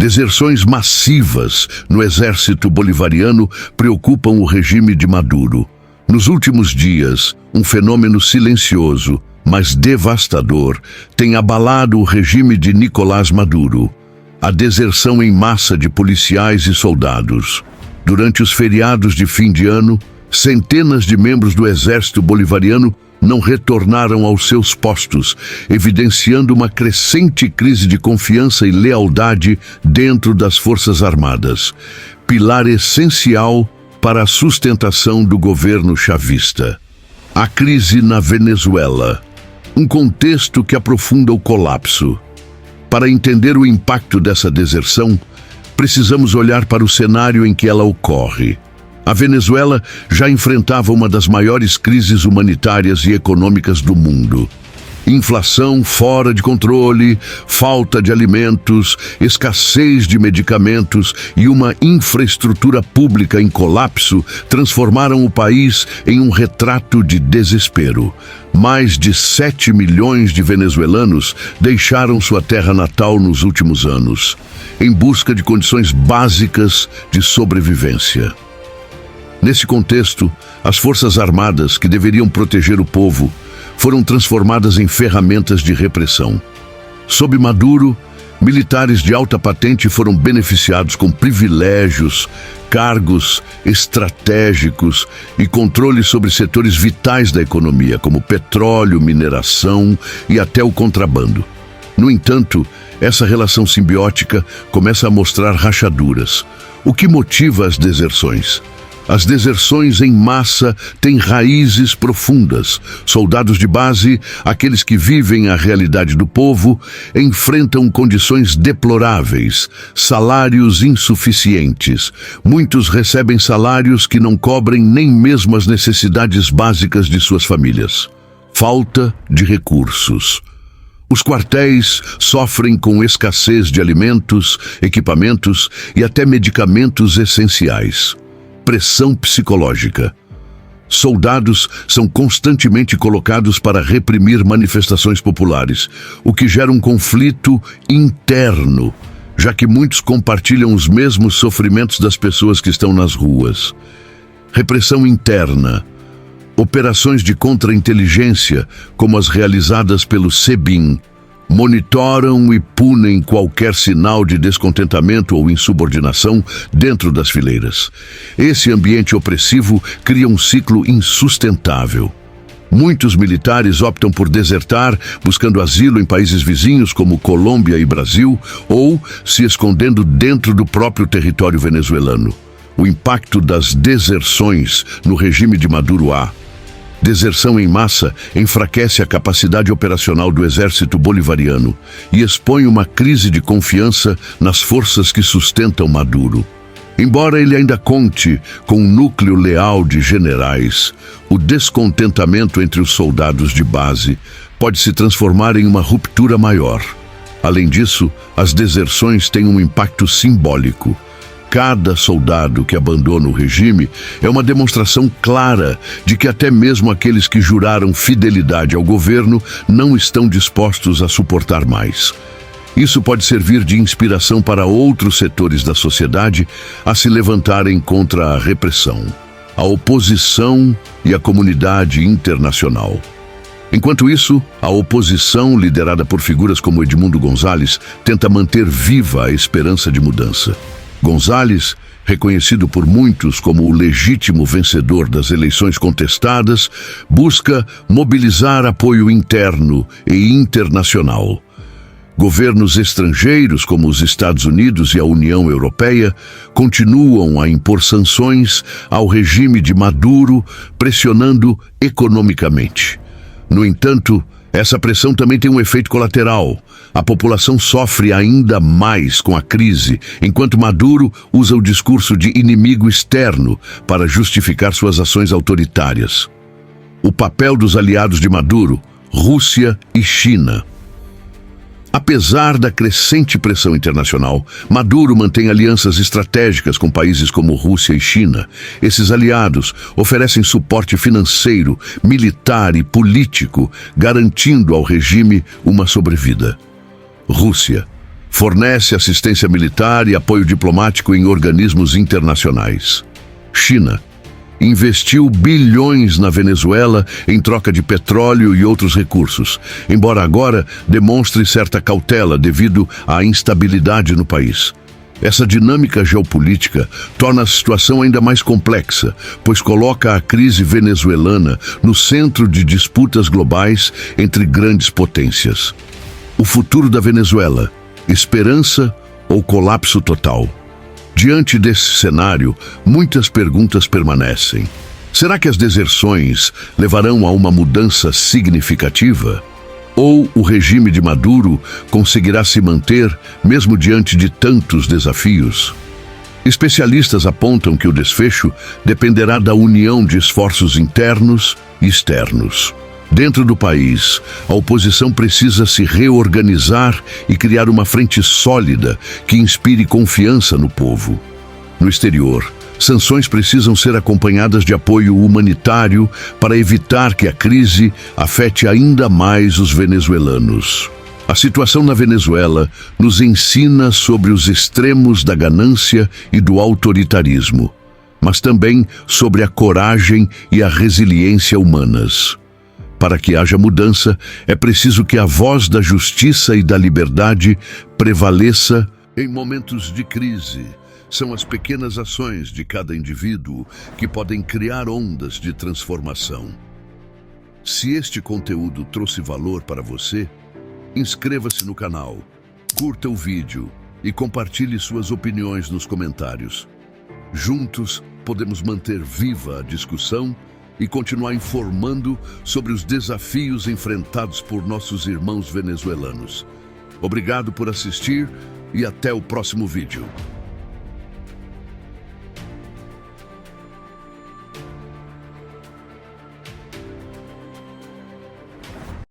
Deserções massivas no exército bolivariano preocupam o regime de Maduro. Nos últimos dias, um fenômeno silencioso, mas devastador, tem abalado o regime de Nicolás Maduro: a deserção em massa de policiais e soldados. Durante os feriados de fim de ano, centenas de membros do exército bolivariano não retornaram aos seus postos, evidenciando uma crescente crise de confiança e lealdade dentro das Forças Armadas, pilar essencial para a sustentação do governo chavista. A crise na Venezuela, um contexto que aprofunda o colapso. Para entender o impacto dessa deserção, precisamos olhar para o cenário em que ela ocorre. A Venezuela já enfrentava uma das maiores crises humanitárias e econômicas do mundo. Inflação fora de controle, falta de alimentos, escassez de medicamentos e uma infraestrutura pública em colapso transformaram o país em um retrato de desespero. Mais de 7 milhões de venezuelanos deixaram sua terra natal nos últimos anos, em busca de condições básicas de sobrevivência. Nesse contexto, as Forças Armadas, que deveriam proteger o povo, foram transformadas em ferramentas de repressão. Sob Maduro, militares de alta patente foram beneficiados com privilégios, cargos estratégicos e controle sobre setores vitais da economia, como petróleo, mineração e até o contrabando. No entanto, essa relação simbiótica começa a mostrar rachaduras. O que motiva as deserções? As deserções em massa têm raízes profundas. Soldados de base, aqueles que vivem a realidade do povo, enfrentam condições deploráveis, salários insuficientes. Muitos recebem salários que não cobrem nem mesmo as necessidades básicas de suas famílias. Falta de recursos. Os quartéis sofrem com escassez de alimentos, equipamentos e até medicamentos essenciais. Pressão psicológica. Soldados são constantemente colocados para reprimir manifestações populares, o que gera um conflito interno, já que muitos compartilham os mesmos sofrimentos das pessoas que estão nas ruas. Repressão interna. Operações de contra-inteligência, como as realizadas pelo SEBIN, monitoram e punem qualquer sinal de descontentamento ou insubordinação dentro das fileiras. Esse ambiente opressivo cria um ciclo insustentável. Muitos militares optam por desertar, buscando asilo em países vizinhos como Colômbia e Brasil, ou se escondendo dentro do próprio território venezuelano. O impacto das deserções no regime de Maduro há. Deserção em massa enfraquece a capacidade operacional do exército bolivariano e expõe uma crise de confiança nas forças que sustentam Maduro. Embora ele ainda conte com um núcleo leal de generais, o descontentamento entre os soldados de base pode se transformar em uma ruptura maior. Além disso, as deserções têm um impacto simbólico. Cada soldado que abandona o regime é uma demonstração clara de que até mesmo aqueles que juraram fidelidade ao governo não estão dispostos a suportar mais. Isso pode servir de inspiração para outros setores da sociedade a se levantarem contra a repressão, a oposição e a comunidade internacional. Enquanto isso, a oposição, liderada por figuras como Edmundo González, tenta manter viva a esperança de mudança. González, reconhecido por muitos como o legítimo vencedor das eleições contestadas, busca mobilizar apoio interno e internacional. Governos estrangeiros, como os Estados Unidos e a União Europeia, continuam a impor sanções ao regime de Maduro, pressionando economicamente. No entanto, essa pressão também tem um efeito colateral. A população sofre ainda mais com a crise, enquanto Maduro usa o discurso de inimigo externo para justificar suas ações autoritárias. O papel dos aliados de Maduro, Rússia e China. Apesar da crescente pressão internacional, Maduro mantém alianças estratégicas com países como Rússia e China. Esses aliados oferecem suporte financeiro, militar e político, garantindo ao regime uma sobrevida. Rússia. Fornece assistência militar e apoio diplomático em organismos internacionais. China investiu bilhões na Venezuela em troca de petróleo e outros recursos, embora agora demonstre certa cautela devido à instabilidade no país. Essa dinâmica geopolítica torna a situação ainda mais complexa, pois coloca a crise venezuelana no centro de disputas globais entre grandes potências. O futuro da Venezuela: esperança ou colapso total? Diante desse cenário, muitas perguntas permanecem. Será que as deserções levarão a uma mudança significativa? Ou o regime de Maduro conseguirá se manter mesmo diante de tantos desafios? Especialistas apontam que o desfecho dependerá da união de esforços internos e externos. Dentro do país, a oposição precisa se reorganizar e criar uma frente sólida que inspire confiança no povo. No exterior, sanções precisam ser acompanhadas de apoio humanitário para evitar que a crise afete ainda mais os venezuelanos. A situação na Venezuela nos ensina sobre os extremos da ganância e do autoritarismo, mas também sobre a coragem e a resiliência humanas. Para que haja mudança, é preciso que a voz da justiça e da liberdade prevaleça. Em momentos de crise, são as pequenas ações de cada indivíduo que podem criar ondas de transformação. Se este conteúdo trouxe valor para você, inscreva-se no canal, curta o vídeo e compartilhe suas opiniões nos comentários. Juntos, podemos manter viva a discussão e continuar informando sobre os desafios enfrentados por nossos irmãos venezuelanos. Obrigado por assistir e até o próximo vídeo.